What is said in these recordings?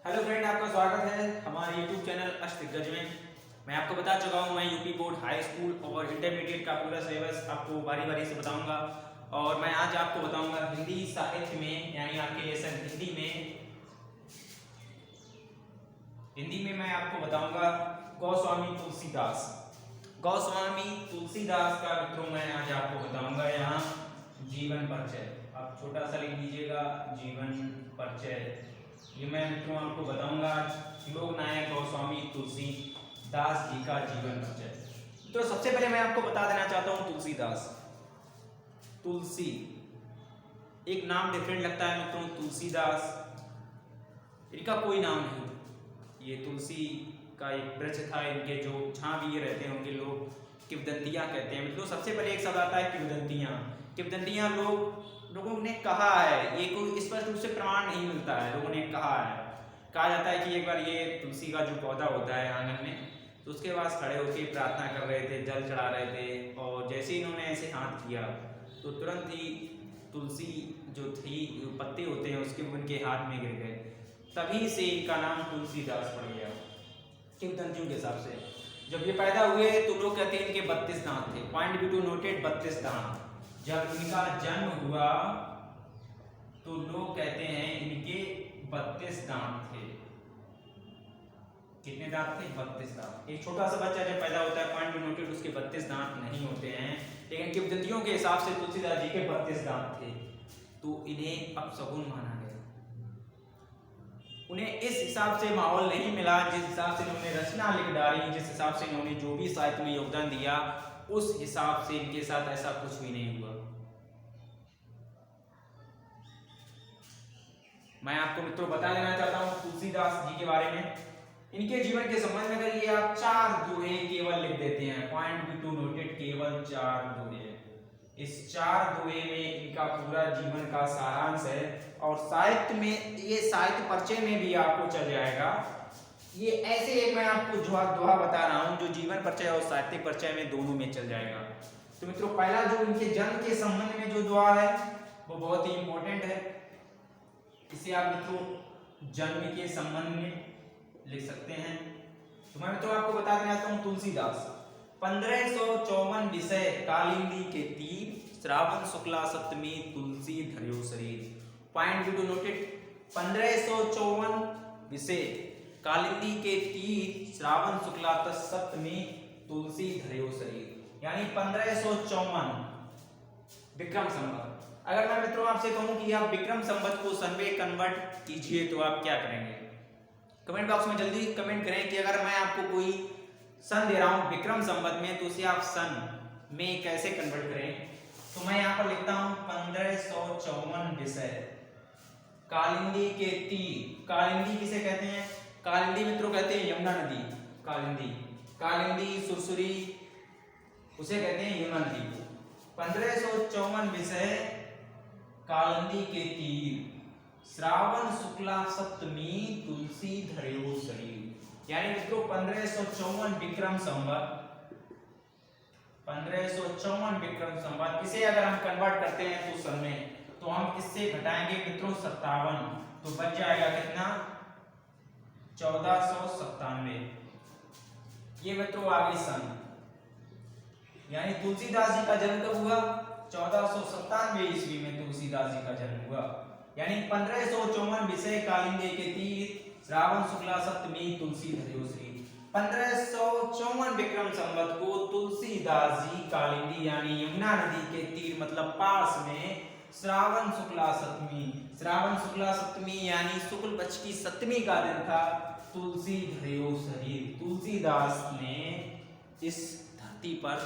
Hello friend, आपका स्वागत है हमारे यूट्यूब चैनल अष्टदिग्गज में। मैं आपको बता चुका हूँ, मैं यूपी बोर्ड हाई स्कूल और इंटरमीडिएट का पूरा सिलेबस आपको बारी बारी से बताऊंगा। और मैं आज आपको बताऊंगा हिंदी साहित्य में, यानी आपके लेसन हिंदी में मैं आपको बताऊंगा गोस्वामी तुलसीदास। गोस्वामी तुलसीदास का मित्रों मैं आज आपको बताऊंगा यहाँ जीवन परिचय। आप छोटा सा लिख लीजिएगा, जीवन परिचय। ये मैं मित्रों आपको बताऊंगा आज लोक नायक गोस्वामी तुलसीदास जी का जीवन परिचय। तो सबसे पहले मैं आपको बता देना चाहता हूँ तुलसीदास। तुलसी एक नाम डिफरेंट लगता है मित्रों, तुलसीदास इनका कोई नाम नहीं। ये तुलसी का एक वृक्ष था, इनके जो जहाँ भी ये रहते हैं उनके लोग किंवदंतियाँ कहते हैं। मित्रों सबसे पहले एक शब्द आता है किंवदंतियाँ। किंवदंतियाँ लोगों ने कहा है, ये कोई स्पष्ट रूप से प्रमाण नहीं मिलता है, लोगों ने कहा जाता है कि एक बार ये तुलसी का जो पौधा होता है आंगन में, तो उसके पास खड़े होकर प्रार्थना कर रहे थे, जल चढ़ा रहे थे, और जैसे ही इन्होंने ऐसे हाथ किया तो तुरंत ही तुलसी जो थी, पत्ते होते हैं उसके उनके हाथ में गिर गए। तभी से इनका नाम तुलसीदास पड़ गया किंवदंतियों के हिसाब से। जब ये पैदा हुए तो लोग कहते हैं इनके 32 दांत थे। पॉइंट बी टू नोटेड, 32 दांत। जब इनका जन्म हुआ तो लोग कहते हैं इनके 32 दांत थे। कितने दांत थे? 32 दांत। एक छोटा सा बच्चा जब पैदा होता है, पॉइंट बी नोटेड, उसके 32 दांत नहीं होते हैं, लेकिन किंवदंतियों के हिसाब से तुलसीदास जी के 32 दांत थे। तो इन्हें अपशगुन माना गया। उन्हें इस हिसाब से माहौल नहीं मिला जिस हिसाब से इन्होंने रचना लिख डाली, जिस हिसाब से इन्होंने जो भी साहित्य में योगदान दिया, उस हिसाब से इनके साथ ऐसा कुछ भी नहीं हुआ। मैं आपको मित्रों बता देना चाहता हूं तुलसीदास जी के बारे में। इनके जीवन के संबंध में अगर ये आप 4 दोहे केवल लिख देते हैं, पॉइंट बी टू नोटेड, केवल 4 दोहे। इस 4 दोहे में इनका पूरा जीवन का सारांश है। और साहित्य में, ये साहित्य परिचय में भी आपको चल जाएगा। ये ऐसे एक मैं आपको दोहा बता रहा हूं जो जीवन परिचय और साहित्यिक परिचय में दोनों में चल जाएगा। तो मित्रों पहला जो इनके जन्म के संबंध में जो दोहा है वो बहुत ही इंपॉर्टेंट है। इसे आप मित्रों जन्म के संबंध में लिख सकते हैं। तो मैं मित्रों आपको बता देना चाहता हूं तुलसीदास 1554 विषय कालिंदी के तीर, श्रावण शुक्ला सप्तमी तुलसी धर्यो शरीर। पॉइंट बी टू नोटेड, 1554 विषय कालिंदी के तीर, श्रावण शुक्ला सप्तमी तुलसी धर्यो शरीर। यानी 1554 विक्रम संवत। अगर मैं मित्रों आपसे कहूं कि आप विक्रम संवत को सन में कन्वर्ट कीजिए तो आप क्या करेंगे? कमेंट बॉक्स में जल्दी कमेंट करें कि अगर मैं आपको कोई सन दे रहा हूं विक्रम संवत में तो उसे आप सन में कैसे कन्वर्ट करें। तो मैं यहाँ पर लिखता हूं 1554 विषय कालिंदी के तीर। कालिंदी किसे कहते हैं? कालिंदी मित्रों कहते हैं यमुना नदी। कालिंदी सुरसुरी उसे कहते हैं यमुना नदी को। 1554 विषय कालिंदी के तीर, श्रावण शुक्ला सप्तमी तुलसी धर्यो शरीर। यानी मित्रों 1554 विक्रम संवत इसे अगर हम कन्वर्ट करते हैं तो सन में, तो हम इससे घटाएंगे मित्रों 57, तो बच जाएगा कितना? 1497। ये मित्रों आ गई सन। यानी तुलसीदास जी का जन्म कब हुआ? 1497 ईस्वी में तुलसीदास जी का जन्म हुआ। यानी 1554 विषय कालिंदी के तीर, श्रावण शुक्ला सप्तमी तुलसी धर्यो शरीर। 1554 विक्रम संवत को तुलसीदास जी कालिंदी यानी यमुना नदी के तीर मतलब पास में श्रावण शुक्ला सप्तमी यानी शुक्ल पक्ष की सप्तमी का दिन था, तुलसी धर्यो शरीर। तुलसीदास ने इस धरती पर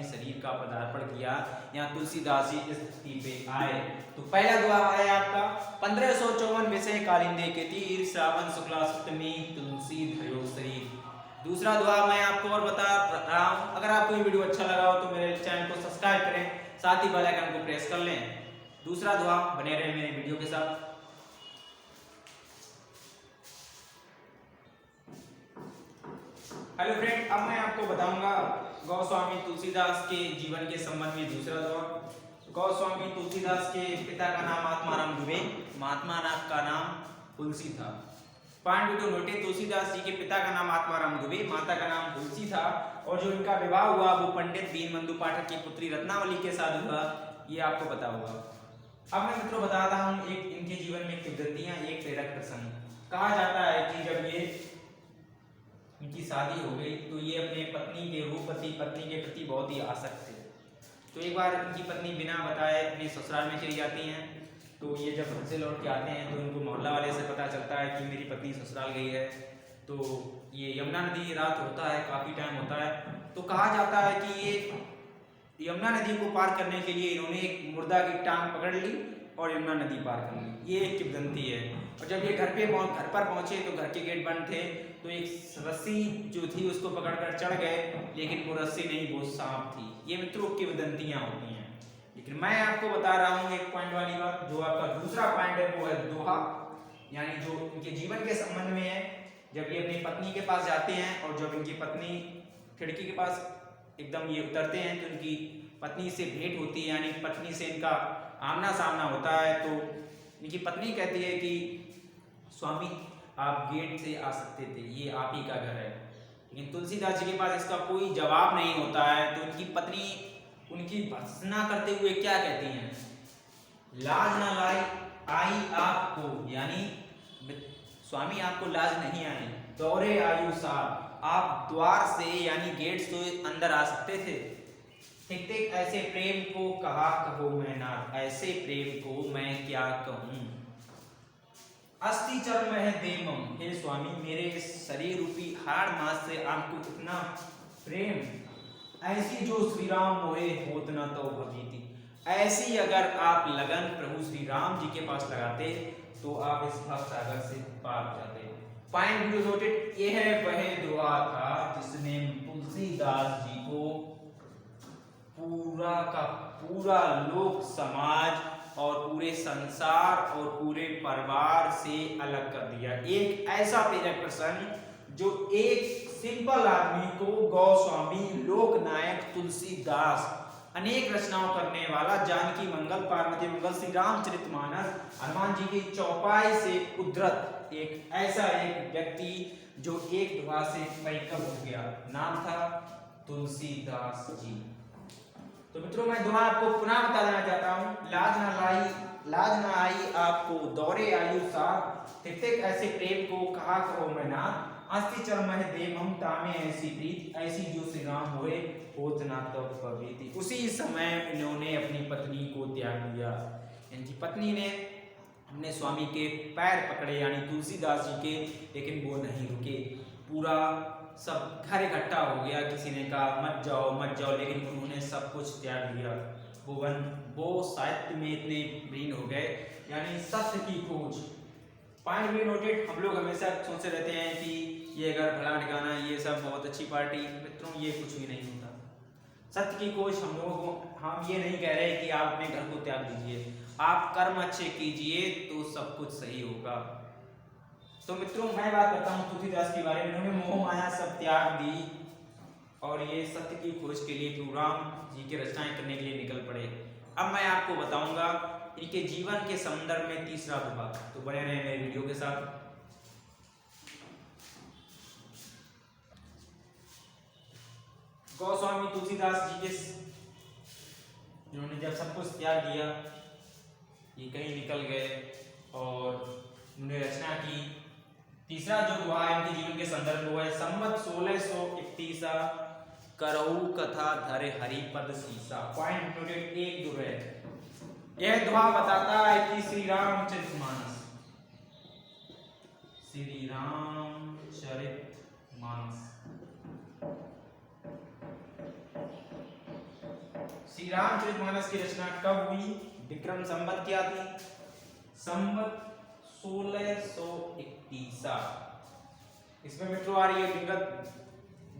शरीर का पदार्पण किया। यहाँ तुलसीदास जी इस धरती पे आए। तो पहला दुआ है आपका 1554 विषय कालिंदी के तीर, श्रावण शुक्ला सप्तमी तुलसी धर्यो शरीर। दूसरा दुआ मैं आपको और बता रहा हूँ। अगर आपको ये वीडियो अच्छा लगा हो तो मेरे चैनल को सब्सक्राइब करें, साथ ही बेल आइकन को प्रेस कर लें। दूसरा दुआ, बने रहे मेरे वीडियो के साथ। हेलो फ्रेंड, अब मैं आपको बताऊंगा गोस्वामी तुलसीदास के जीवन के संबंध में दूसरा दुआ। गोस्वामी तुलसीदास के पिता का नाम महात्मा राम दुबे, महात्मा राम का नाम तुलसी था। Point be to noted Tulsidas ji के पिता का नाम आत्माराम दुबे, माता का नाम तुलसी था और जो इनका विवाह हुआ वो पंडित दीनबंधु पाठक की पुत्री रत्नावली के साथ हुआ, ये आपको पता होगा। अब मैं मित्रों बता रहा हूँ एक इनके जीवन में किंवदंतियां, एक प्रेरक प्रसंग। कहा जाता है कि जब ये इनकी शादी हो गई तो ये अपने पत्नी के रूपवती पत्नी के प्रति बहुत ही आसक्त थे। तो एक बार इनकी पत्नी बिना बताए अपने ससुराल में चली जाती हैं। तो ये जब घर से लौट के आते हैं तो इनको मोहल्ला वाले से पता चलता है कि मेरी पत्नी ससुराल गई है। तो ये यमुना नदी रात होता है, काफ़ी टाइम होता है, तो कहा जाता है कि ये यमुना नदी को पार करने के लिए इन्होंने एक मुर्दा की टांग पकड़ ली और यमुना नदी पार कर ली। ये एक किंवदंती है। और जब ये घर पर पहुंचे तो घर के गेट बंद थे, तो एक रस्सी जो थी उसको पकड़कर चढ़ गए, लेकिन वो रस्सी नहीं, वो सांप थी। ये मित्रों किंवदंतियां होती हैं। लेकिन मैं आपको बता रहा हूँ एक पॉइंट वाली बात, जो आपका दूसरा पॉइंट है वो है दोहा, यानी जो इनके जीवन के संबंध में है। जब ये अपनी पत्नी के पास जाते हैं और जब इनकी पत्नी खिड़की के पास एकदम ये उतरते हैं तो इनकी पत्नी से भेंट होती है, यानी पत्नी से इनका आमना सामना होता है। तो इनकी पत्नी कहती है कि स्वामी आप गेट से आ सकते थे, ये आप ही का घर है। लेकिन तुलसीदास जी के पास इसका कोई जवाब नहीं होता है। तो इनकी पत्नी उनकी भर्त्सना करते हुए क्या कहती हैं, लाज ना लाई आई आपको, यानी स्वामी आपको लाज नहीं आई, दौरे आयु साहब आप द्वार से यानी गेट से अंदर आ सकते थे। ठीक ठीक ऐसे प्रेम को कहा कहो मैं नाथ, ऐसे प्रेम को मैं क्या कहूं। अस्थि चर्म है देमम, हे स्वामी मेरे शरीर रूपी हाड़ मास से आपको इतना प्रेम, ऐसी जो श्री राम मोहे होत न तो भगीती, ऐसी अगर आप लगन प्रभु श्री राम जी के पास लगाते तो आप इस भव सागर से पार हो जाते। पॉइंट बी नोटेड, ये है वह दुआ था जिसने तुलसीदास जी को पूरा का पूरा लोक समाज और पूरे संसार और पूरे परिवार से अलग कर दिया। एक ऐसा प्रेरक प्रसंग जो एक सिंपल आदमी को गोस्वामी लोकनायक तुलसीदास, अनेक रचनाओं करने वाला, जानकी मंगल, पार्वती मंगल, श्री रामचरितमानस, हनुमान जी की चौपाई से उद्धृत एक ऐसा एक व्यक्ति जो एक दुआ से परिकम हो गया, नाम था तुलसीदास जी। तो मित्रों मैं दुआ आपको पुनः बता देना चाहता हूँ, लाज ना आई आपको दौरे आयु साथ, ठीक ठीक ऐसे प्रेम को कहा कहो मैं ना, अस्थि चर्म है दे ममता में ऐसी प्रीत, ऐसी जो श्री राम हुए होत ना तब पविति। उसी समय इन्होंने अपनी पत्नी को त्याग दिया। इनकी पत्नी ने अपने स्वामी के पैर पकड़े यानी तुलसीदास जी के, लेकिन वो नहीं रुके। पूरा सब घर इकट्ठा हो गया, किसी ने कहा मत जाओ, लेकिन उन्होंने सब कुछ त्याग दिया। वो साहित्य में इतने लीन हो गए, यानी सत्य की खोज। पॉइंट बी नोटेड, हम लोग हमेशा सोचते रहते हैं कि ये अगर फलाना ठिकाना ये सब बहुत अच्छी पार्टी, मित्रों ये कुछ भी नहीं होता। सत्य की खोज हम लोगों को, हम ये नहीं कह रहे कि आप अपने घर को त्याग दीजिए, आप कर्म अच्छे कीजिए तो सब कुछ सही होगा। तो मित्रों मैं बात करता हूँ तुलसीदास के बारे में। इन्होंने मोह माया सब त्याग दी और ये सत्य की खोज के लिए प्रभु राम जी की रचनाएं करने के लिए निकल पड़े। अब मैं आपको बताऊंगा इनके जीवन के संदर्भ में तीसरा विभाग, तो बने रहे मेरे वीडियो के साथ। गोस्वामी तुलसीदास जी के इन्होंने जब सब कुछ त्याग दिया, ये कहीं निकल गए और उन्होंने रचना की। तीसरा जो दुआ है इनके जीवन के संदर्भ में है संवत 1631 करऊ कथा धरे हरिपद सीसा। पॉइंट नोटेड एक दुआ है। यह दुआ बताता है कि श्री रामचरितमानस की रचना कब हुई, विक्रम संवत क्या थी, संवत 1631। इसमें मित्रों आ रही है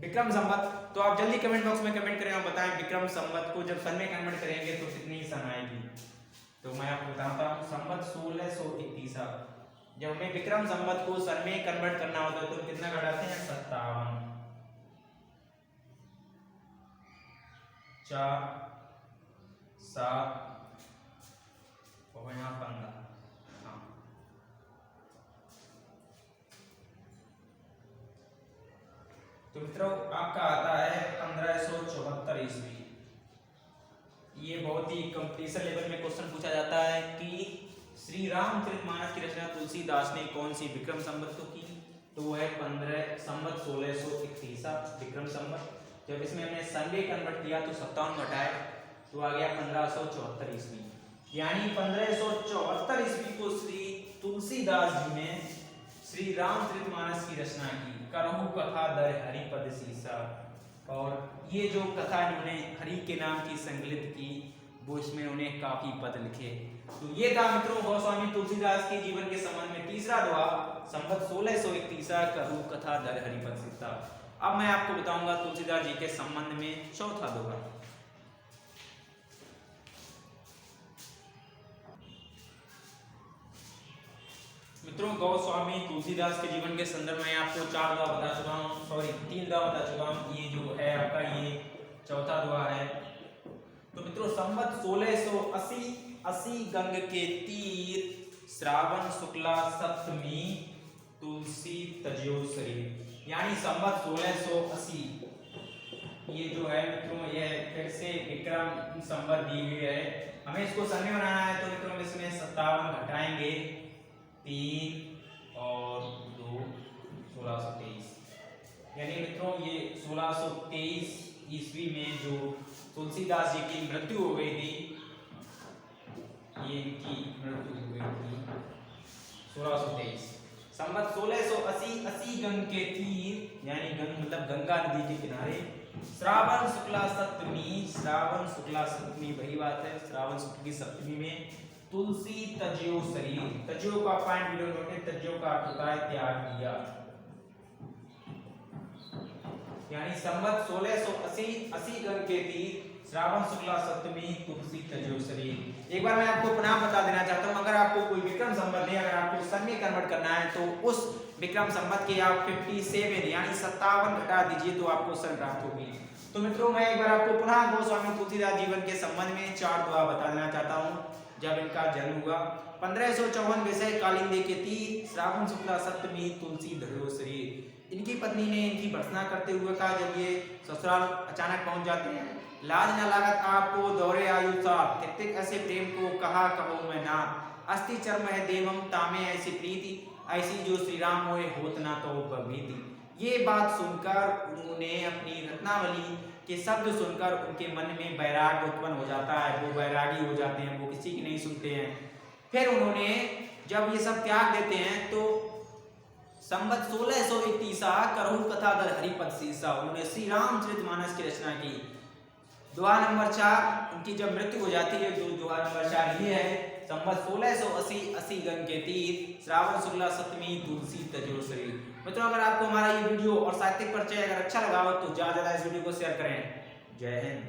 विक्रम संवत। तो आप जल्दी कमेंट बॉक्स में कमेंट करें और बताएं विक्रम संवत को जब सन में कन्वर्ट करेंगे तो कितनी सन आएगी। तो मैं आपको बताता हूँ संवत 1631। जब हमें विक्रम संवत को सन में कन्वर्ट करना होता है तो कितना घटाते हैं, 57, 4, 7 और यहाँ 15। हाँ तो मित्रों आपका आता है 1574 ईस्वी। ये बहुत ही कंपटीशन लेवल में क्वेश्चन पूछा जाता है कि श्री रामचरितमानस की रचना तुलसीदास ने कौन सी विक्रम संवत को की। तो वो है 15 संवत 1631 विक्रम संवत। जब इसमें हमने संडे कन्वर्ट किया तो 57 घटाए तो आ गया 1574 ईस्वी। यानी 1574 ईस्वी को श्री तुलसीदास जी ने श्री रामचरितमानस की रचना की। करहु कथा दर हरिपद सीसा, और ये जो कथा इन्होंने हरि के नाम की संकलित की वो इसमें उन्हें काफी पद लिखे। तो ये था मित्रों गोस्वामी तुलसीदास के जीवन के संबंध में तीसरा दोहा संवत 1631 करहु कथा दर हरिपद सीसा। अब मैं आपको बताऊंगा तुलसीदास जी के संबंध में चौथा दोहा। मित्रों गोस्वामी तुलसीदास के जीवन के संदर्भ में आपको 4 दोहा बता चुका हूँ, सॉरी 3 दोहा बता चुका हूँ। ये जो है आपका ये चौथा दोहा है। तो मित्रों संवत 1680 गंग के तीर श्रावण शुक्ला सप्तमी तुलसी तज्यो शरीर। यानी संवत 1680 ये जो है मित्रों ये फिर से विक्रम संवत दी हुई है। हमें इसको सन में बनाना है तो मित्रों इसमें 57 घटाएंगे 3 और 2 1623। यानी मित्रों ये 1623 ईस्वी में जो तुलसीदास जी की मृत्यु हो गई थी, ये इनकी मृत्यु हो गई थी 1623 संवत 1680 गंग के तीर, यानी गंग मतलब गंगा नदी के किनारे, श्रावण शुक्ला सप्तमी वही बात है, श्रावण शुक्ल की सप्तमी में तुलसी तज्यो शरीर। तज्यो का पॉइंट वीडियो नोट, तज्यो का अर्थ होता है त्याग दिया। यानी संवत 1680 गंग के तीर श्रावण शुक्ला सप्तमी तुलसी तज्यो शरीर। एक बार मैं आपको पुनः बता देना चाहता हूं, अगर आपको कोई विक्रम संवत नहीं, अगर आपको सन में कन्वर्ट करना है तो उस विक्रम संवत के आप 57 यानी 57 घटा दीजिए तो आपको सन प्राप्त होगी। तो मित्रों मैं एक बार आपको पुनः गोस्वामी तुलसीदास जीवन के संबंध में 4 दोहा बता देना चाहता हूँ। जब इनका जन्म हुआ 1554 विषय कालिंदी के तीर श्रावण शुक्ला सप्तमी तुलसी धरो शरीर। इनकी पत्नी ने इनकी भर्त्सना करते हुए कहा, जब ये ससुराल अचानक पहुंच जाते हैं, लाज न लागत आपको दौरे आयु साथ, तिक ऐसे प्रेम को कहा कहो मैं ना, अस्थि चर्म है देवम तामे ऐसी प्रीति, ऐसी जो श्री राम मोहे होत ना तो भीति। ये बात सुनकर उन्होंने अपनी रत्नावली के शब्द सुनकर उनके मन में वैराग्य उत्पन्न हो जाता है, वो वैरागी हो जाते हैं, वो किसी की नहीं सुनते हैं। फिर उन्होंने जब ये सब त्याग देते हैं तो संवत 1631 करहु कथा दर हरिपद सीसा उन्होंने श्री रामचरितमानस की रचना की। दोहा नंबर 4 उनकी जब मृत्यु हो जाती है, जो दोहा नंबर 4 ये है, संवत 1680 गंग के तीर श्रावण शुक्ला सप्तमी तुलसी तज्यो शरीर। मित्रों अगर आपको हमारा ये वीडियो और साहित्यिक परिचय अगर अच्छा लगा हो तो ज्यादा इस वीडियो को शेयर करें। जय हिंद।